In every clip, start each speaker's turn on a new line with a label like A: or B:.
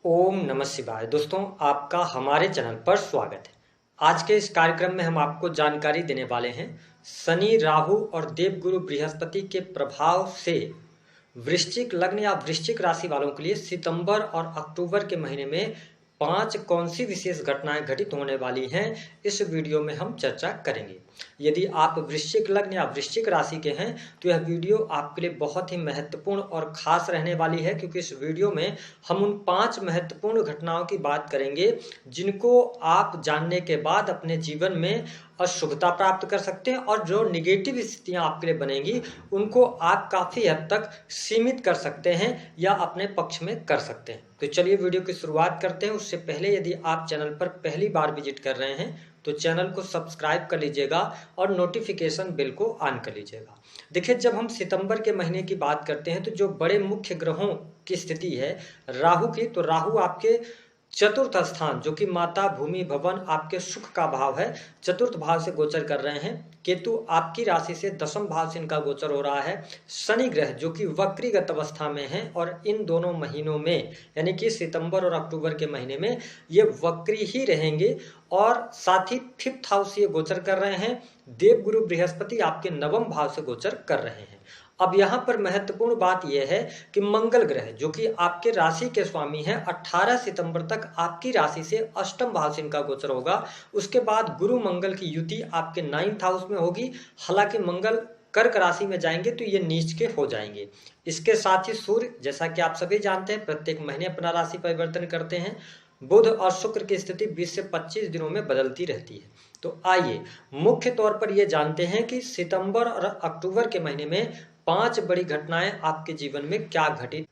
A: ओम नमः शिवाय। दोस्तों, आपका हमारे चैनल पर स्वागत है। आज के इस कार्यक्रम में हम आपको जानकारी देने वाले हैं शनि, राहु और देवगुरु बृहस्पति के प्रभाव से वृश्चिक लग्न या वृश्चिक राशि वालों के लिए सितंबर और अक्टूबर के महीने में 5 कौन सी विशेष घटनाएं घटित होने वाली हैं, इस वीडियो में हम चर्चा करेंगे। यदि आप वृश्चिक लग्न या वृश्चिक राशि के हैं तो यह वीडियो आपके लिए बहुत ही महत्वपूर्ण और खास रहने वाली है, क्योंकि इस वीडियो में हम उन 5 महत्वपूर्ण घटनाओं की बात करेंगे जिनको आप जानने के बाद अपने जीवन में अशुभता प्राप्त कर सकते हैं और जो निगेटिव स्थितियां आपके लिए बनेंगी उनको आप काफी हद तक सीमित कर सकते हैं या अपने पक्ष में कर सकते हैं। तो चलिए वीडियो की शुरुआत करते हैं। उससे पहले यदि आप चैनल पर पहली बार विजिट कर रहे हैं तो चैनल को सब्सक्राइब कर लीजिएगा और नोटिफिकेशन बेल को ऑन कर लीजिएगा। देखिए, जब हम सितंबर के महीने की बात करते हैं तो जो बड़े मुख्य ग्रहों की स्थिति है राहु की, तो राहु आपके चतुर्थ स्थान जो कि माता, भूमि, भवन आपके सुख का भाव है, चतुर्थ भाव से गोचर कर रहे हैं। केतु आपकी राशि से दसम भाव से इनका गोचर हो रहा है। शनि ग्रह जो कि वक्रीगत अवस्था में है और इन दोनों महीनों में यानी कि सितंबर और अक्टूबर के महीने में ये वक्री ही रहेंगे और साथ ही 5th हाउस से ये गोचर कर रहे हैं। देवगुरु बृहस्पति आपके नवम भाव से गोचर कर रहे हैं। अब यहाँ पर महत्वपूर्ण बात यह है कि मंगल ग्रह जो कि आपके राशि के स्वामी हैं 18 सितंबर तक आपकी राशि से अष्टम भाव से इनका गोचर होगा। उसके बाद गुरु मंगल की युति आपके 9th हाउस में होगी। हालांकि मंगल कर्क राशि में जाएंगे तो ये नीच के हो जाएंगे। इसके साथ ही सूर्य, जैसा कि आप सभी जानते हैं, प्रत्येक महीने अपना राशि परिवर्तन करते हैं। बुध और शुक्र की स्थिति 20 से 25 दिनों में बदलती रहती है। तो आइए मुख्य तौर पर यह जानते हैं कि सितंबर और अक्टूबर के महीने में 5 बड़ी घटनाएं आपके जीवन में क्या घटित।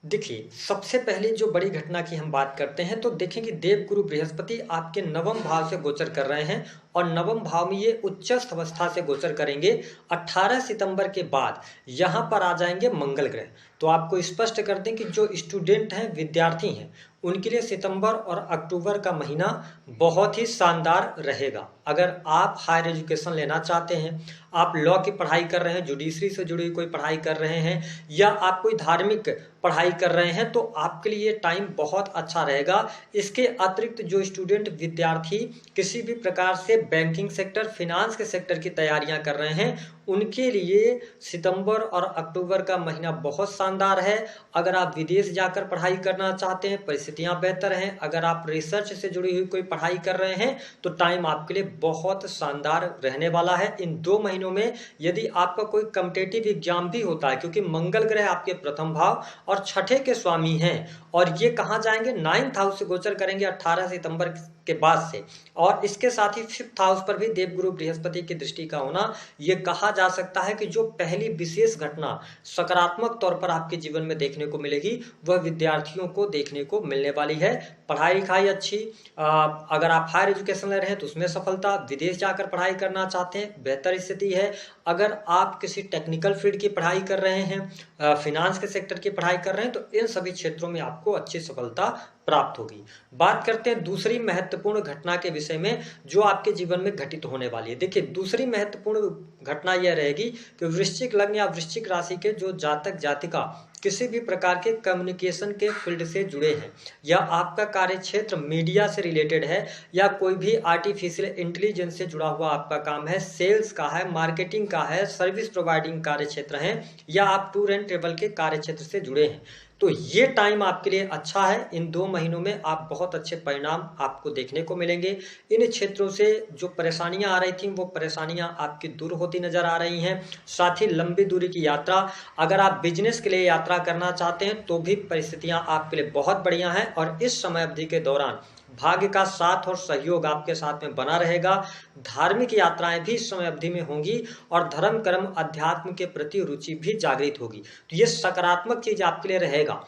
A: देखिए, सबसे पहले जो बड़ी घटना की हम बात करते हैं तो देखें कि देवगुरु बृहस्पति आपके नवम भाव से गोचर कर रहे हैं और नवम भाव में ये उच्चस्थ अवस्था से गोचर करेंगे। 18 सितंबर के बाद यहाँ पर आ जाएंगे मंगल ग्रह। तो आपको स्पष्ट कर दें कि जो स्टूडेंट हैं, विद्यार्थी हैं, उनके लिए सितंबर और अक्टूबर का महीना बहुत ही शानदार रहेगा। अगर आप हायर एजुकेशन लेना चाहते हैं, आप लॉ की पढ़ाई कर रहे हैं, जुडिशरी से जुड़ी कोई पढ़ाई कर रहे हैं या आप कोई धार्मिक पढ़ाई कर रहे हैं, तो आपके लिए टाइम बहुत अच्छा रहेगा। इसके अतिरिक्त जो स्टूडेंट, विद्यार्थी किसी भी प्रकार से बैंकिंग सेक्टर, फिनांस के सेक्टर की तैयारियां कर रहे हैं, उनके लिए सितंबर और अक्टूबर का महीना बहुत शानदार है। अगर आप विदेश जाकर पढ़ाई करना चाहते हैं, परिस्थितियां बेहतर हैं। अगर आप रिसर्च से जुड़ी हुई कोई पढ़ाई कर रहे हैं तो टाइम आपके लिए बहुत शानदार रहने वाला है। इन 2 महीनों में यदि आपका कोई कॉम्पिटिटिव एग्जाम भी होता है, क्योंकि मंगल ग्रह आपके प्रथम भाव और छठे के स्वामी हैं और ये कहाँ जाएंगे, 9th हाउस से गोचर करेंगे 18 सितंबर के बाद से। और इसके साथ ही 5th हाउस पर भी देवगुरु बृहस्पति की दृष्टि का होना, ये कहा जा सकता है कि जो पहली विशेष घटना सकारात्मक तौर पर आपके जीवन में देखने को मिलेगी वह विद्यार्थियों को देखने को मिलने वाली है। पढ़ाई लिखाई अच्छी, अगर आप हायर एजुकेशन ले रहे हैं तो उसमें सफलता, विदेश जाकर पढ़ाई करना चाहते हैं बेहतर स्थिति है। अगर आप किसी टेक्निकल फील्ड की पढ़ाई कर रहे हैं, फिनांस के सेक्टर की पढ़ाई कर रहे हैं, तो इन सभी क्षेत्रों में आपको अच्छी सफलता प्राप्त होगी। बात करते हैं दूसरी महत्वपूर्ण घटना के विषय में जो आपके जीवन में घटित होने वाली है। देखिए, दूसरी महत्वपूर्ण घटना यह रहेगी कि वृश्चिक लग्न या वृश्चिक राशि के जो जातक जातिका किसी भी प्रकार के कम्युनिकेशन के फील्ड से जुड़े हैं या आपका कार्य क्षेत्र मीडिया से रिलेटेड है या कोई भी आर्टिफिशियल इंटेलिजेंस से जुड़ा हुआ आपका काम है, सेल्स का है, मार्केटिंग का है, सर्विस प्रोवाइडिंग कार्य क्षेत्र है या आप टूर एंड ट्रेवल के कार्य क्षेत्र से जुड़े हैं, तो ये टाइम आपके लिए अच्छा है। इन 2 महीनों में आप बहुत अच्छे परिणाम आपको देखने को मिलेंगे। इन क्षेत्रों से जो परेशानियां आ रही थी वो परेशानियां आपकी दूर होती नजर आ रही हैं। साथ ही लंबी दूरी की यात्रा, अगर आप बिजनेस के लिए यात्रा करना चाहते हैं तो भी परिस्थितियां आपके लिए बहुत बढ़िया हैं और इस समय अवधि के दौरान भाग्य का साथ और सहयोग आपके साथ में बना रहेगा। धार्मिक यात्राएं भी इस समय अवधि में होंगी और धर्म कर्म अध्यात्म के प्रति रुचि भी जागृत होगी। तो ये सकारात्मक चीज आपके लिए रहेगा।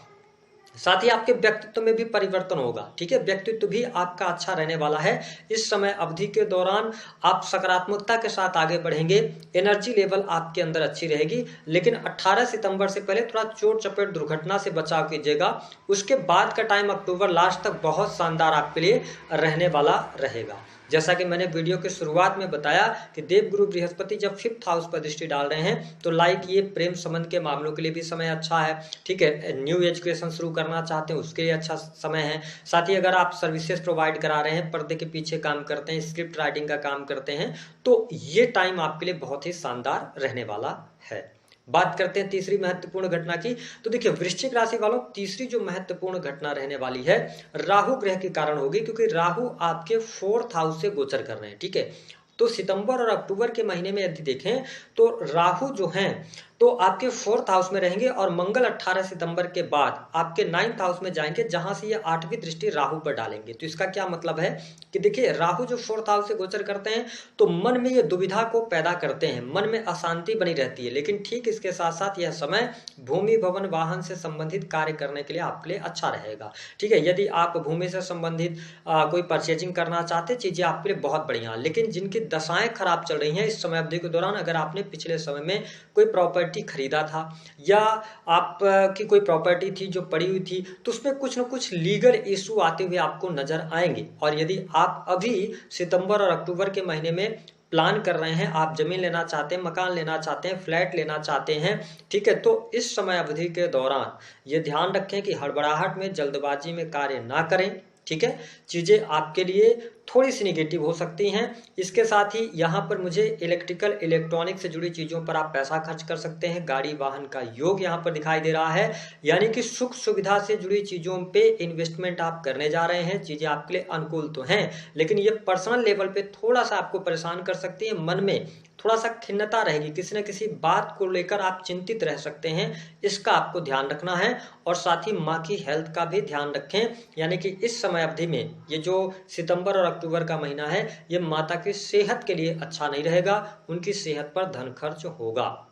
A: साथ ही आपके व्यक्तित्व में भी परिवर्तन होगा। ठीक है, व्यक्तित्व भी आपका अच्छा रहने वाला है। इस समय अवधि के दौरान आप सकारात्मकता के साथ आगे बढ़ेंगे, एनर्जी लेवल आपके अंदर अच्छी रहेगी। लेकिन 18 सितंबर से पहले थोड़ा चोट चपेट दुर्घटना से बचाव कीजिएगा। उसके बाद का टाइम अक्टूबर लास्ट तक बहुत शानदार आपके लिए रहने वाला रहेगा। जैसा कि मैंने वीडियो के शुरुआत में बताया कि देवगुरु बृहस्पति जब 5th हाउस पर दृष्टि डाल रहे हैं तो लाइक ये प्रेम संबंध के मामलों के लिए भी समय अच्छा है, ठीक है। न्यू एजुकेशन शुरू करना चाहते हैं उसके लिए अच्छा समय है। साथ ही अगर आप सर्विसेज प्रोवाइड करा रहे हैं, पर्दे के पीछे काम करते हैं, स्क्रिप्ट राइटिंग का काम करते हैं, तो ये टाइम आपके लिए बहुत ही शानदार रहने वाला है। बात करते हैं तीसरी महत्वपूर्ण घटना की। तो देखिए वृश्चिक राशि वालों, तीसरी जो महत्वपूर्ण घटना रहने वाली है राहु ग्रह के कारण होगी, क्योंकि राहु आपके 4th हाउस से गोचर कर रहे हैं, ठीक है। तो सितंबर और अक्टूबर के महीने में यदि देखें तो राहु जो हैं तो आपके 4th हाउस में रहेंगे और मंगल 18 सितंबर के बाद आपके 9th हाउस में जाएंगे, जहां से ये 8वीं दृष्टि राहु पर डालेंगे। तो इसका क्या मतलब है कि देखिए राहु जो 4th हाउस से गोचर करते हैं तो मन में ये दुविधा को पैदा करते हैं, मन में अशांति बनी रहती है, लेकिन ठीक इसके साथ साथ यह समय भूमि भवन वाहन से संबंधित कार्य करने के लिए आपके लिए अच्छा रहेगा, ठीक है। यदि आप भूमि से संबंधित कोई परचेजिंग करना चाहते, चीजें आपके लिए बहुत बढ़िया। लेकिन जिनकी दशाएं खराब चल रही हैं इस समय अवधि के दौरान, अगर आपने पिछले समय में कोई प्रॉपर्टी खरीदा था या आपकी कोई प्रॉपर्टी थी जो पड़ी हुई थी, तो उसमें कुछ न कुछ लीगल इशू आते हुए आपको नजर आएंगे। और यदि आप अभी सितंबर और अक्टूबर के महीने में प्लान कर रहे हैं, आप जमीन लेना चाहते हैं, मकान लेना चाहते हैं, फ्लैट लेना चाहते हैं, ठीक है, तो इस समय अवधि के दौरान ये ध्यान रखें कि हड़बड़ाहट में, जल्दबाजी में कार्य ना करें, ठीक है। चीजें आपके लिए थोड़ी सी निगेटिव हो सकती हैं। इसके साथ ही यहाँ पर मुझे इलेक्ट्रिकल इलेक्ट्रॉनिक से जुड़ी चीजों पर आप पैसा खर्च कर सकते हैं। गाड़ी वाहन का योग यहाँ पर दिखाई दे रहा है, यानी कि सुख सुविधा से जुड़ी चीजों पे इन्वेस्टमेंट आप करने जा रहे हैं। चीजें आपके लिए अनुकूल तो हैं, लेकिन ये पर्सनल लेवल पे थोड़ा सा आपको परेशान कर सकती है। मन में थोड़ा सा खिन्नता रहेगी, किसी न किसी बात को लेकर आप चिंतित रह सकते हैं, इसका आपको ध्यान रखना है। और साथ ही माँ की हेल्थ का भी ध्यान रखें, यानी कि इस समय अवधि में ये जो सितंबर और अक्टूबर का महीना है ये माता की सेहत के लिए अच्छा नहीं रहेगा, उनकी सेहत पर धन खर्च होगा।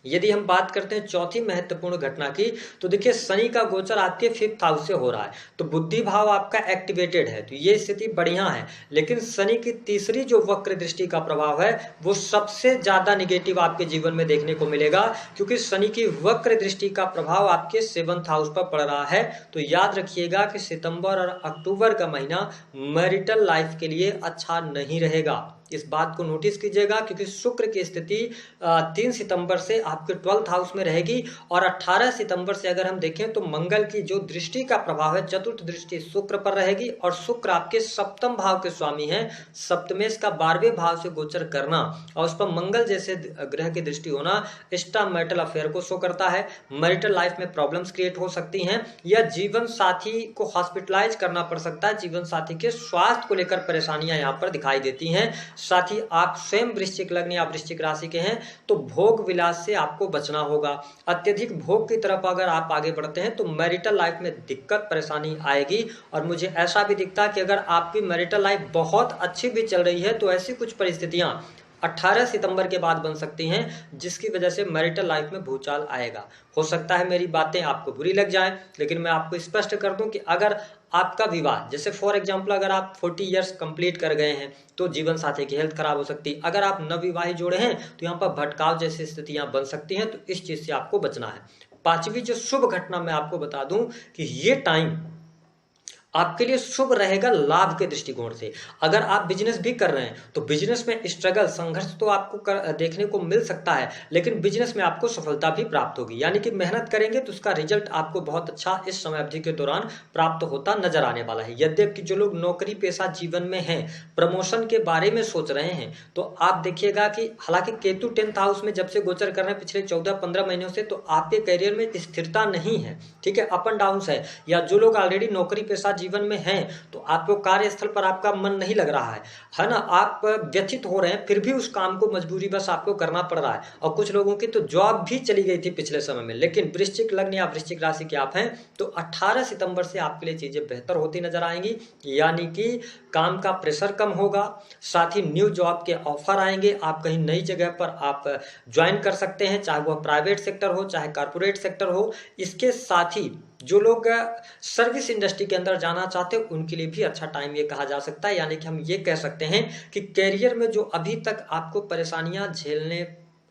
A: यदि हम बात करते हैं चौथी महत्वपूर्ण घटना की, तो देखिए शनि का गोचर आपके 5th हाउस से हो रहा है, तो बुद्धि भाव आपका एक्टिवेटेड है, तो ये स्थिति बढ़िया है। लेकिन शनि की तीसरी जो वक्र दृष्टि का प्रभाव है वो सबसे ज्यादा निगेटिव आपके जीवन में देखने को मिलेगा, क्योंकि शनि की वक्र दृष्टि का प्रभाव आपके 7th हाउस पर पड़ रहा है। तो याद रखिएगा कि सितंबर और अक्टूबर का महीना मैरिटल लाइफ के लिए अच्छा नहीं रहेगा। इस बात को नोटिस कीजिएगा, क्योंकि शुक्र की स्थिति 3 सितंबर से आपके 12th हाउस में रहेगी और 18 सितंबर से अगर हम देखें तो मंगल की जो दृष्टि का प्रभाव है, चतुर्थ दृष्टि शुक्र पर रहेगी और शुक्र आपके सप्तम भाव के स्वामी हैं। सप्तमेश का 12वें भाव से गोचर करना और उस पर मंगल जैसे ग्रह की दृष्टि होना एक्स्ट्रा मैरिटल अफेयर को शो करता है। मैरिटल लाइफ में प्रॉब्लम्स क्रिएट हो सकती हैं या जीवन साथी को हॉस्पिटलाइज करना पड़ सकता है, जीवन साथी के स्वास्थ्य को लेकर परेशानियां यहाँ पर दिखाई देती हैं। साथ ही आप स्वयं वृश्चिक लग्न या वृश्चिक राशि के हैं तो भोग विलास से आपको बचना होगा। अत्यधिक भोग की तरफ अगर आप आगे बढ़ते हैं तो मैरिटल लाइफ में दिक्कत परेशानी आएगी। और मुझे ऐसा भी दिखता है कि अगर आपकी मैरिटल लाइफ बहुत अच्छी भी चल रही है तो ऐसी कुछ परिस्थितियां 18 सितंबर के बाद बन सकती हैं, जिसकी वजह से मैरिटल लाइफ में भूचाल आएगा। हो सकता है मेरी बातें आपको बुरी लग जाएं, लेकिन मैं आपको स्पष्ट कर दूं कि अगर आपका विवाह, जैसे फॉर एग्जांपल अगर आप 40 इयर्स कंप्लीट कर गए हैं तो जीवन साथी की हेल्थ खराब हो सकती है। अगर आप नवविवाहित जोड़े हैं तो यहाँ पर भटकाव जैसी स्थितियां बन सकती हैं, तो इस चीज से आपको बचना है। पांचवी जो शुभ घटना मैं आपको बता दूं कि ये टाइम आपके लिए शुभ रहेगा लाभ के दृष्टिकोण से। अगर आप बिजनेस भी कर रहे हैं तो बिजनेस में स्ट्रगल, संघर्ष तो आपको देखने को मिल सकता है, लेकिन बिजनेस में आपको सफलता भी प्राप्त होगी। यानी कि मेहनत करेंगे तो उसका रिजल्ट आपको बहुत अच्छा इस समय अवधि के दौरान प्राप्त होता नजर आने वाला है। यद्यपि जो लोग नौकरी पेशा जीवन में हैं, प्रमोशन के बारे में सोच रहे हैं, तो आप देखिएगा कि हालांकि केतु 10th हाउस में जब से गोचर कर रहे हैं पिछले 14-15 महीनों से, तो आपके करियर में स्थिरता नहीं है, ठीक है, अप एंड डाउन है। या जो लोग ऑलरेडी नौकरी पेशा जीवन में हैं तो आपको कार्यस्थल पर आपका मन नहीं लग रहा है ना, आप व्यथित हो रहे हैं, फिर भी उस काम को मजबूरी बस आपको करना पड़ रहा है। और कुछ लोगों की तो जॉब भी चली गई थी पिछले समय में। लेकिन वृश्चिक लग्न या वृश्चिक राशि के आप हैं तो 18 सितंबर से आपके लिए चीजें बेहतर होती नजर आएंगी, यानी कि काम का प्रेशर कम होगा, साथ ही न्यू जॉब के ऑफर आएंगे, आप कहीं नई जगह पर आप ज्वाइन कर सकते हैं, चाहे वह प्राइवेट सेक्टर हो चाहे कारपोरेट सेक्टर हो। इसके साथ ही जो लोग सर्विस इंडस्ट्री के अंदर जाना चाहते हैं उनके लिए भी अच्छा टाइम ये कहा जा सकता है। यानी कि हम ये कह सकते हैं कि कैरियर में जो अभी तक आपको परेशानियां झेलने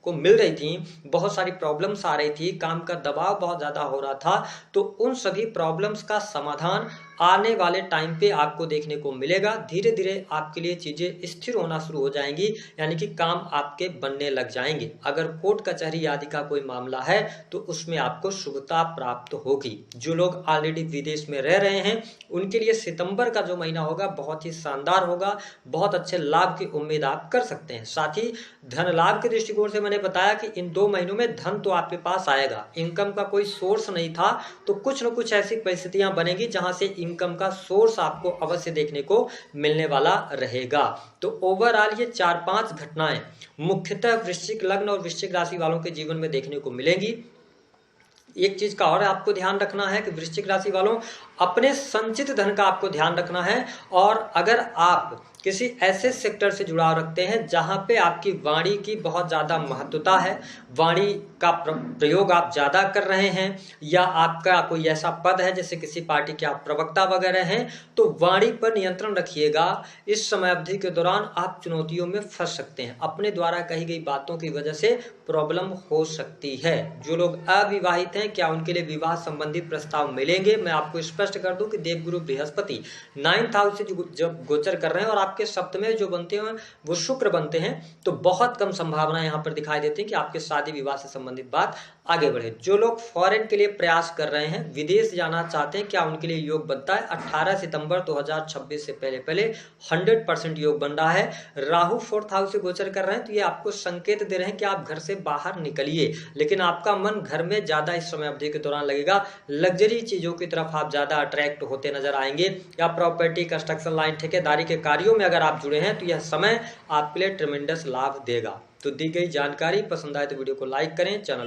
A: को मिल रही थी, बहुत सारी प्रॉब्लम्स आ रही थी, काम का दबाव बहुत ज्यादा हो रहा था, तो उन सभी प्रॉब्लम्स का समाधान आने वाले टाइम पे आपको देखने को मिलेगा। धीरे धीरे आपके लिए चीजें स्थिर होना शुरू हो जाएंगी, यानी कि काम आपके बनने लग जाएंगे। अगर कोर्ट कचहरी आदि का कोई मामला है तो उसमें आपको शुभता प्राप्त होगी। जो लोग ऑलरेडी विदेश में रह रहे हैं उनके लिए सितंबर का जो महीना होगा बहुत ही शानदार होगा, बहुत अच्छे लाभ की उम्मीद आप कर सकते हैं। साथ ही धन लाभ के दृष्टिकोण से मैंने बताया कि इन 2 महीनों में धन तो आपके पास आएगा। इनकम का कोई सोर्स नहीं था तो कुछ न कुछ ऐसी परिस्थितियां बनेगी जहां से इनकम का सोर्स आपको अवश्य देखने को मिलने वाला रहेगा। तो ओवरऑल ये 4-5 घटनाएं मुख्यतः वृश्चिक लग्न और वृश्चिक राशि वालों के जीवन में देखने को मिलेंगी। एक चीज का और आपको ध्यान रखना है कि वृश्चिक राशि वालों, अपने संचित धन का आपको ध्यान रखना है। और अगर आप किसी ऐसे सेक्टर से जुड़ाव रखते हैं जहां पे आपकी वाणी की बहुत ज्यादा महत्वता है, वाणी का प्रयोग आप ज्यादा कर रहे हैं, या आपका कोई ऐसा पद है जैसे किसी पार्टी के आप प्रवक्ता वगैरह हैं, तो वाणी पर नियंत्रण रखिएगा। इस समय अवधि के दौरान आप चुनौतियों में फंस सकते हैं। अपने द्वारा कही गई बातों की वजह से प्रॉब्लम हो सकती है। जो लोग अविवाहित हैं, क्या उनके लिए विवाह संबंधी प्रस्ताव मिलेंगे? मैं आपको स्पष्ट कर दूं कि देवगुरु बृहस्पति 9th हाउस से जब गोचर कर रहे हैं और आपके सप्तमे जो बनते हैं वो शुक्र बनते हैं, तो बहुत कम संभावना यहाँ पर दिखाई देती है कि आपके शादी विवाह से संबंधित बात आगे बढ़े। जो लोग फॉरेन के लिए प्रयास कर रहे हैं, विदेश जाना चाहते हैं, क्या उनके लिए योग बनता है? 18 सितंबर 2026 से पहले 100% योग बन रहा है। राहु 4th हाउस से गोचर कर रहे हैं, तो ये आपको संकेत दे रहे हैं कि आप घर से बाहर निकलिए, लेकिन आपका मन घर में ज्यादा इस समय अवधि के दौरान लगेगा। लग्जरी चीजों की तरफ आप ज्यादा अट्रैक्ट होते नजर आएंगे, या प्रॉपर्टी, कंस्ट्रक्शन लाइन, ठेकेदारी के कार्यों में अगर आप जुड़े हैं तो यह समय आपके लिए ट्रेमेंडस लाभ देगा। तो दी गई जानकारी पसंद आए तो वीडियो को लाइक करें, चैनल